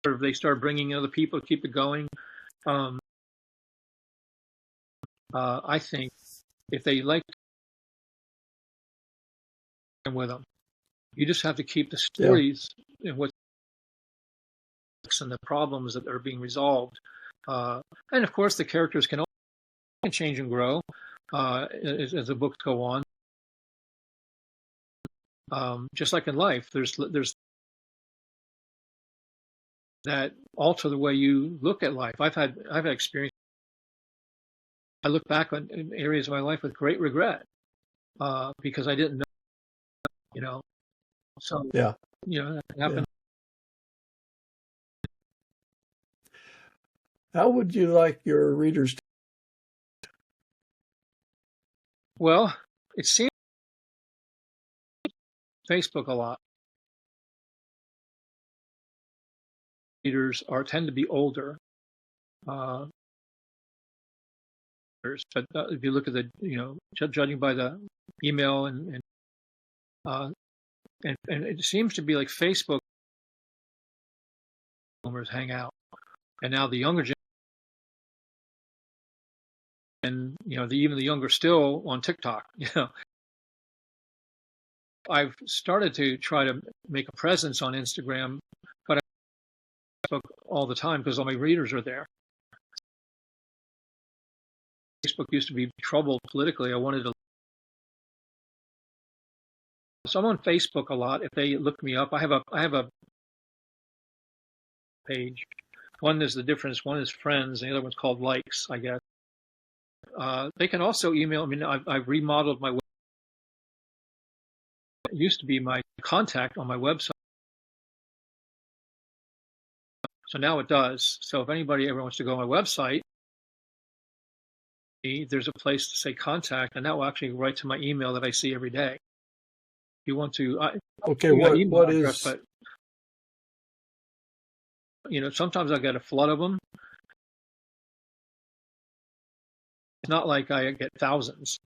character, they started bringing other people to keep it going. I think if they like with them, you just have to keep the stories and what's and the problems that are being resolved. And of course, the characters can change and grow as the books go on. Just like in life, there's that alter the way you look at life. I've had experience. I look back on areas of my life with great regret because I didn't know, So that happened. How would you like your readers to? Well, it seems Facebook a lot. Readers tend to be older. But if you look at the, judging by the email and it seems to be like Facebook boomers hang out, and now the younger generation, and even the younger still on TikTok. I've started to try to make a presence on Instagram, but I Facebook all the time because all my readers are there. Facebook used to be troubled politically. I wanted to. So I'm on Facebook a lot. If they look me up, I have a page. One is the difference. One is friends. And the other one's called likes, I guess. They can also email. I mean, I've remodeled my website. It used to be my contact on my website. So now it does. So if anybody ever wants to go on my website, there's a place to say contact, and that will actually write to my email that I see every day. If you want to, what address, is? But sometimes I get a flood of them. It's not like I get thousands,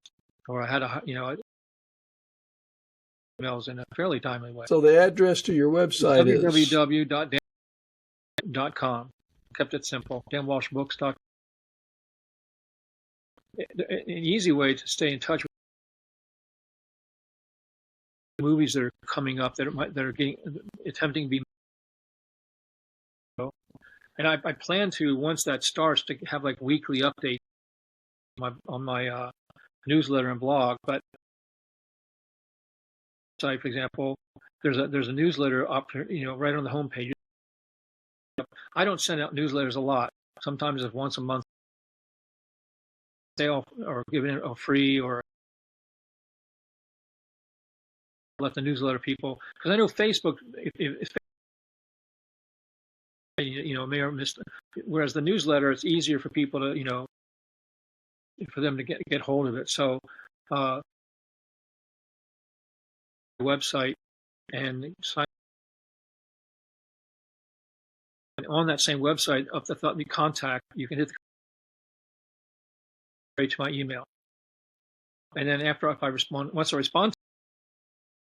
or I had emails in a fairly timely way. So the address to your website is www.danwalshbooks.com. Kept it simple. danwalshbooks.com. An easy way to stay in touch with movies that are coming up that are attempting to be. And I plan to, once that starts, to have like weekly updates on my newsletter and blog. But for example, there's a newsletter up, right on the homepage. I don't send out newsletters a lot. Sometimes it's once a month. Sale or giving it a free, or let the newsletter people, because I know Facebook, if may or miss. Whereas the newsletter, it's easier for people to for them to get hold of it. So website and sign on that same website up the contact, you can hit the to my email, and then if I respond, once I respond to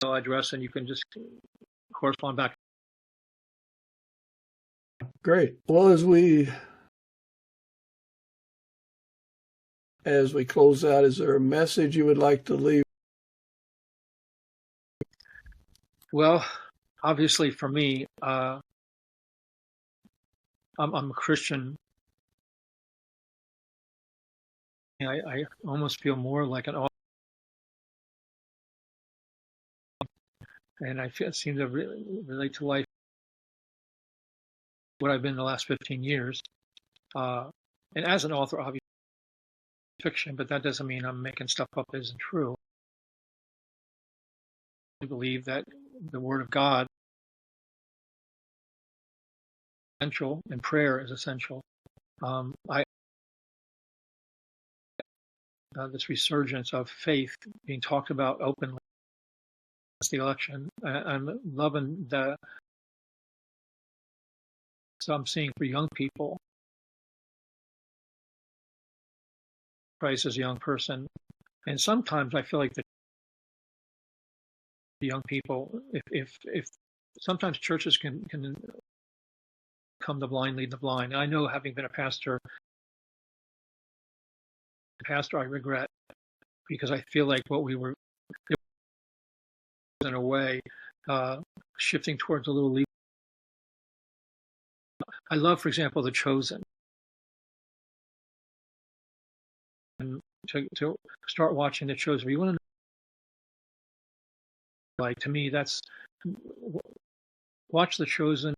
the email address, and you can just correspond back. Great. Well, as we close out, is there a message you would like to leave? Well, obviously for me, I'm a Christian. I almost feel more like an author, and I seem to relate to life, what I've been the last 15 years. And as an author, obviously, fiction, but that doesn't mean I'm making stuff up that isn't true. I believe that the Word of God is essential, and prayer is essential. This resurgence of faith being talked about openly since the election. I'm loving the. So I'm seeing for young people, Christ as a young person, and sometimes I feel like the young people, if sometimes churches can come the blind lead the blind. And I know, having been a pastor, I regret, because I feel like what we were in a way shifting towards a little leap. I love, for example, The Chosen. And to start watching The Chosen, you want to know, like, to me, that's watch The Chosen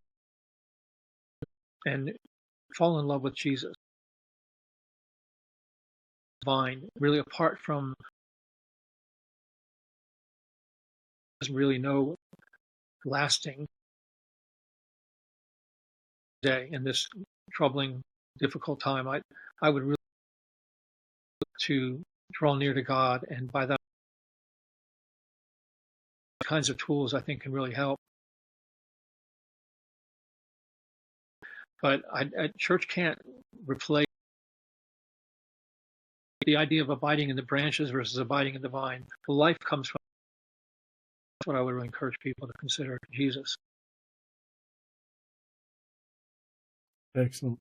and fall in love with Jesus. Divine, really, apart from, there's really no lasting day in this troubling, difficult time. I would really like to draw near to God, and by that, kinds of tools I think can really help. But church can't replace the idea of abiding in the branches versus abiding in the vine. The life comes from. That's what I would really encourage people to consider Jesus. Excellent.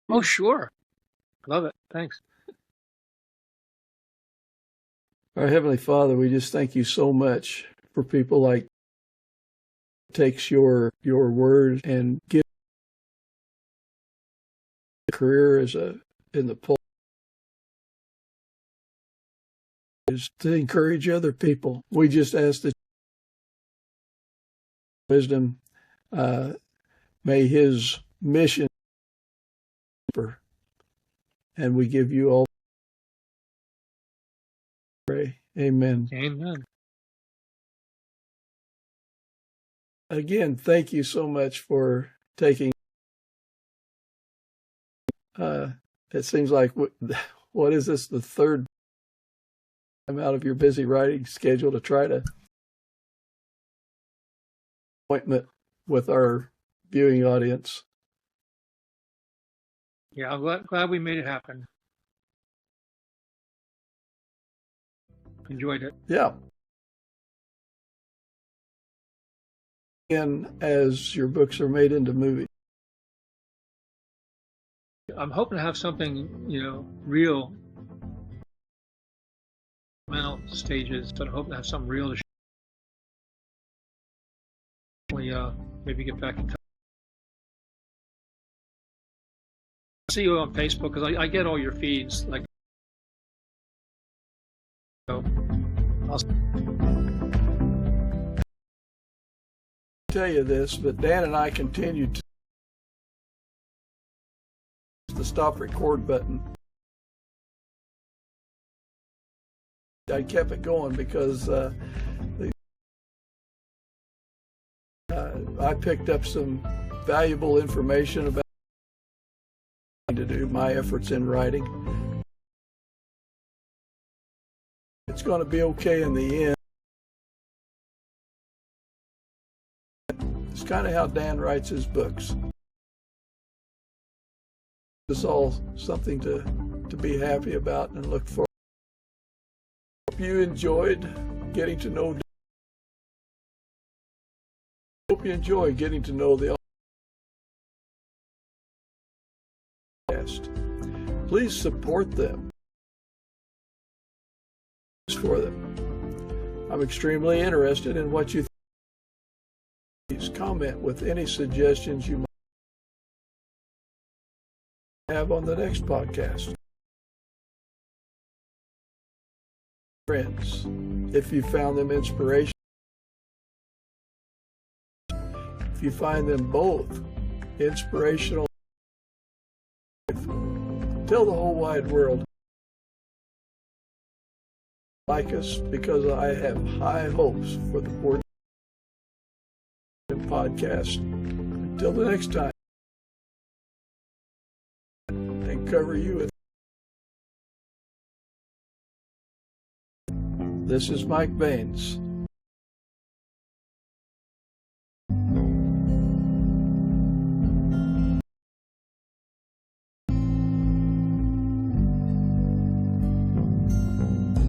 Oh, sure. Love it. Thanks. Our Heavenly Father, we just thank you so much for people like takes your word and gives a career as in the pulpit is to encourage other people. We just ask that wisdom, may his mission, and we give you all. Pray. Amen. Amen. Again, thank you so much for taking. It seems like what is this, the third time out of your busy writing schedule to try to appointment with our viewing audience. Yeah, I'm glad we made it happen. Enjoyed it. Yeah. And as your books are made into movies. I'm hoping to have something, real mental stages, but I'm hoping to have something real to maybe get back in touch. See you on Facebook, because I get all your feeds. Like, so I'll tell you this, but Dan and I continued to the stop record button. I kept it going because I picked up some valuable information about to do my efforts in writing. It's going to be okay in the end. It's kind of how Dan writes his books. It's all something to be happy about and look for. Hope you enjoyed getting to know. Hope you enjoy getting to know the podcast. Please support them. For them. I'm extremely interested in what you think. Please comment with any suggestions you might have on the next podcast. Friends, if you found them inspirational, if you find them both inspirational, Tell the whole wide world like us, because I have high hopes for the Wordsmith podcast. Until the next time, and cover you with. This is Mike Baines.